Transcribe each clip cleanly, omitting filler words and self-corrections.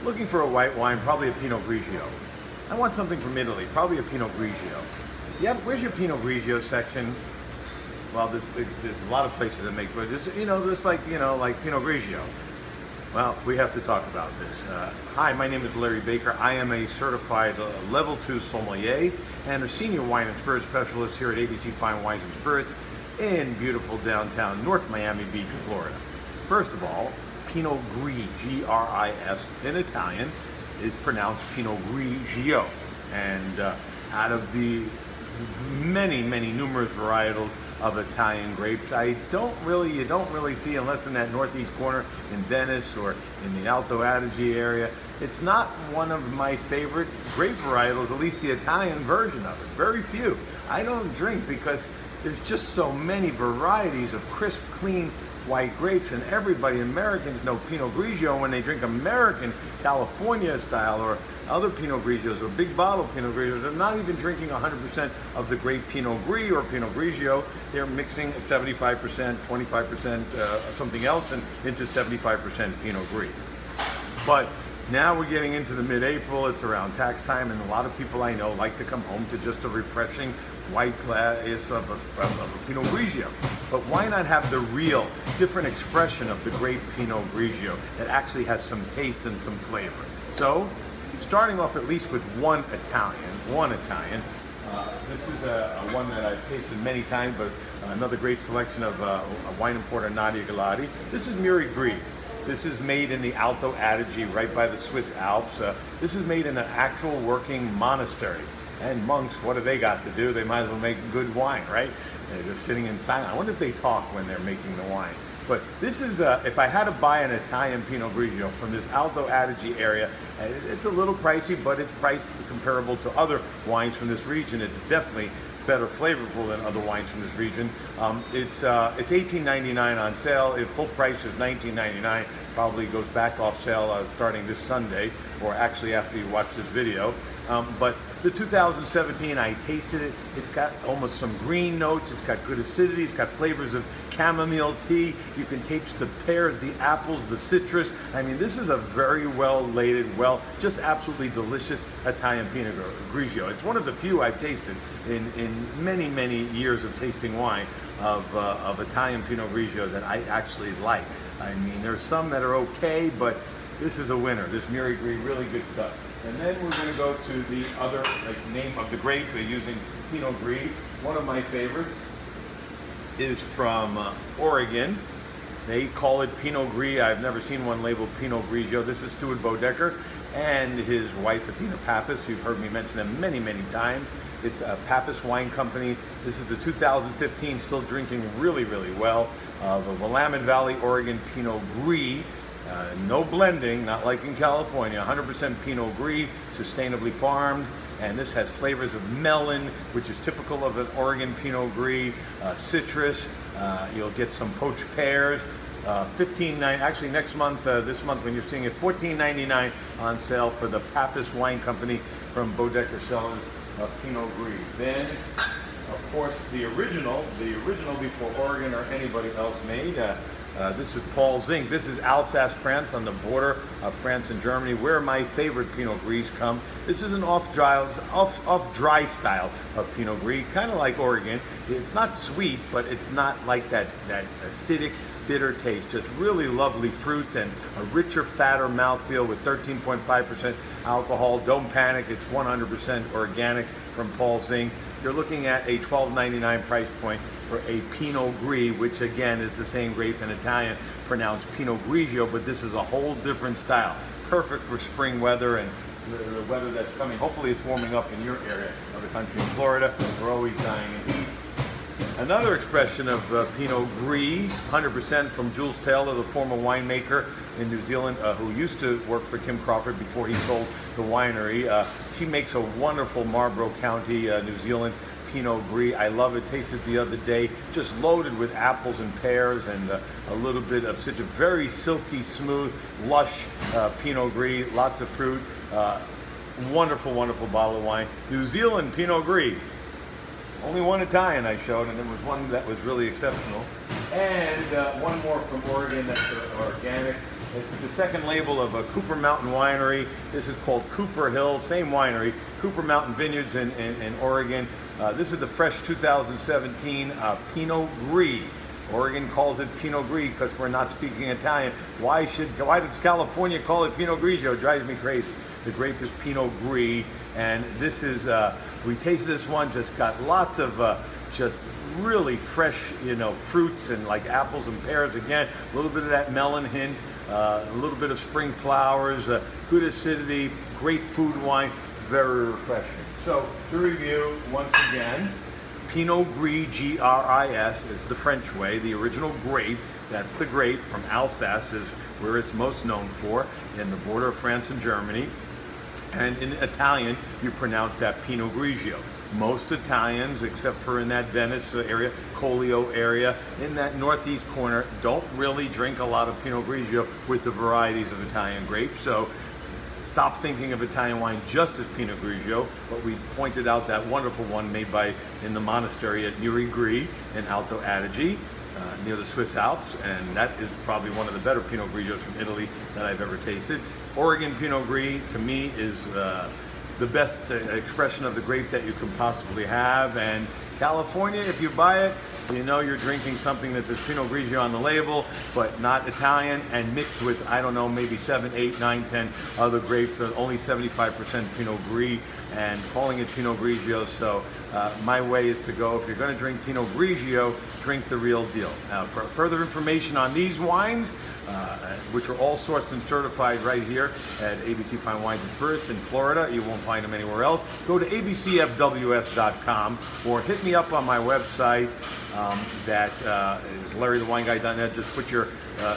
Looking for a white wine, probably a Pinot Grigio. I want something from Italy, probably a Pinot Grigio. Yeah, where's your Pinot Grigio section? Well, there's a lot of places that make, but it's, just like, like Pinot Grigio. Well, we have to talk about this. Hi, my name is Larry Baker. I am a certified level 2 sommelier and a senior wine and spirit specialist here at ABC Fine Wines and Spirits in beautiful downtown North Miami Beach, Florida. First of all, Pinot Gris, G-R-I-S, in Italian, is pronounced Pinot Grigio. And out of the many numerous varietals of Italian grapes, you don't really see, unless in that northeast corner in Venice or in the Alto Adige area. It's not one of my favorite grape varietals, at least the Italian version of it. Very few. I don't drink because there's just so many varieties of crisp, clean, white grapes, and Americans know Pinot Grigio when they drink American California style or other Pinot Grigios or big bottle Pinot Grigios. They're not even drinking 100% of the great Pinot Gris or Pinot Grigio. They're mixing 75%, 25% something else and into 75% Pinot Gris. But now we're getting into the mid-April, it's around tax time, and a lot of people I know like to come home to just a refreshing white glass of a Pinot Grigio. But why not have the real, different expression of the great Pinot Grigio that actually has some taste and some flavor? So, starting off at least with one Italian. This is a one that I've tasted many times, but another great selection of a wine importer, Nadia Galati. This is A-Gris. This is made in the Alto Adige, right by the Swiss Alps. This is made in an actual working monastery. And monks, what do they got to do? They might as well make good wine, right? They're just sitting in silence. I wonder if they talk when they're making the wine. But this is, if I had to buy an Italian Pinot Grigio from this Alto Adige area, it's a little pricey, but it's priced comparable to other wines from this region. It's definitely better flavorful than other wines from this region. It's $18.99 on sale. If full price is $19.99. Probably goes back off sale starting this Sunday, or actually after you watch this video. But the 2017, I tasted it. It's got almost some green notes. It's got good acidity. It's got flavors of chamomile tea. You can taste the pears, the apples, the citrus. I mean, this is a very well-lated, just absolutely delicious Italian Pinot Grigio. It's one of the few I've tasted in many years of tasting wine of Italian Pinot Grigio that I actually like. I mean, there's some that are okay, but this is a winner. This A-Gris, really good stuff. And then we're going to go to the other name of the grape. They're using Pinot Gris. One of my favorites is from Oregon. They call it Pinot Gris. I've never seen one labeled Pinot Grigio. This is Stuart Bodecker and his wife, Athena Pappas. You've heard me mention them many times. It's a Pappas Wine Company. This is the 2015, still drinking really well. The Willamette Valley, Oregon Pinot Gris. No blending, not like in California. 100% Pinot Gris, sustainably farmed. And this has flavors of melon, which is typical of an Oregon Pinot Gris, citrus. You'll get some poached pears. Actually next month, this month when you're seeing it, $14.99 on sale for the Pappas Wine Company from Bodecker Cellars Pinot Gris. Then, of course, the original before Oregon or anybody else made. This is Paul Zinc. This is Alsace, France, on the border of France and Germany, where my favorite Pinot Gris come. This is an off-dry style of Pinot Gris, kind of like Oregon. It's not sweet, but it's not like that acidic, bitter taste. Just really lovely fruit and a richer, fatter mouthfeel with 13.5% alcohol. Don't panic, it's 100% organic from Paul Zinc. You're looking at a $12.99 price point for a Pinot Gris, which again is the same grape in Italian, pronounced Pinot Grigio, but this is a whole different style. Perfect for spring weather and the weather that's coming. Hopefully it's warming up in your area of the country. In Florida, we're always dying of heat. Another expression of Pinot Gris, 100% from Jules Taylor, the former winemaker in New Zealand, who used to work for Kim Crawford before he sold the winery. She makes a wonderful Marlborough County, New Zealand Pinot Gris. I love it. Tasted the other day, just loaded with apples and pears and a little bit of such a very silky, smooth, lush Pinot Gris. Lots of fruit. Wonderful bottle of wine. New Zealand Pinot Gris. Only one Italian I showed, and there was one that was really exceptional. And one more from Oregon that's organic. It's the second label of a Cooper Mountain Winery. This is called Cooper Hill, same winery, Cooper Mountain Vineyards in Oregon. This is the fresh 2017 Pinot Gree. Oregon calls it Pinot Gree because we're not speaking Italian. Why does California call it Pinot Grigio? It drives me crazy. The grape is Pinot Gree, and this is, we tasted this one, just got lots of just really fresh, fruits and like apples and pears again, a little bit of that melon hint, a little bit of spring flowers, good acidity, great food wine, very refreshing. So to review once again, Pinot Gris, G-R-I-S, is the French way. The original grape, that's the grape from Alsace, is where it's most known for, in the border of France and Germany. And in Italian, you pronounce that Pinot Grigio. Most Italians, except for in that Venice area, Collio area, in that northeast corner, don't really drink a lot of Pinot Grigio with the varieties of Italian grapes. So stop thinking of Italian wine just as Pinot Grigio, but we pointed out that wonderful one made in the monastery at Gree in Alto Adige, near the Swiss Alps, and that is probably one of the better Pinot Grigios from Italy that I've ever tasted. Oregon Pinot Gris, to me, is the best expression of the grape that you can possibly have, and California, if you buy it, you know you're drinking something that says Pinot Grigio on the label, but not Italian, and mixed with, I don't know, maybe 7, 8, 9, 10 other grapes, only 75% Pinot Gris, and calling it Pinot Grigio. So my way is to go, if you're going to drink Pinot Grigio, drink the real deal. Now, for further information on these wines, which are all sourced and certified right here at ABC Fine Wines and Spirits in Florida, you won't find them anywhere else, go to abcfws.com or hit me up on my website, that is larrythewineguy.net. Just put your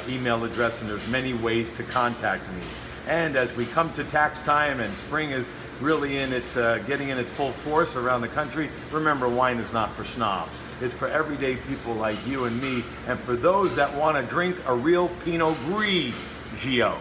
email address, and there's many ways to contact me. And as we come to tax time and spring is really getting in its full force around the country, remember, wine is not for snobs. It's for everyday people like you and me, and for those that want to drink a real Pinot Grigio.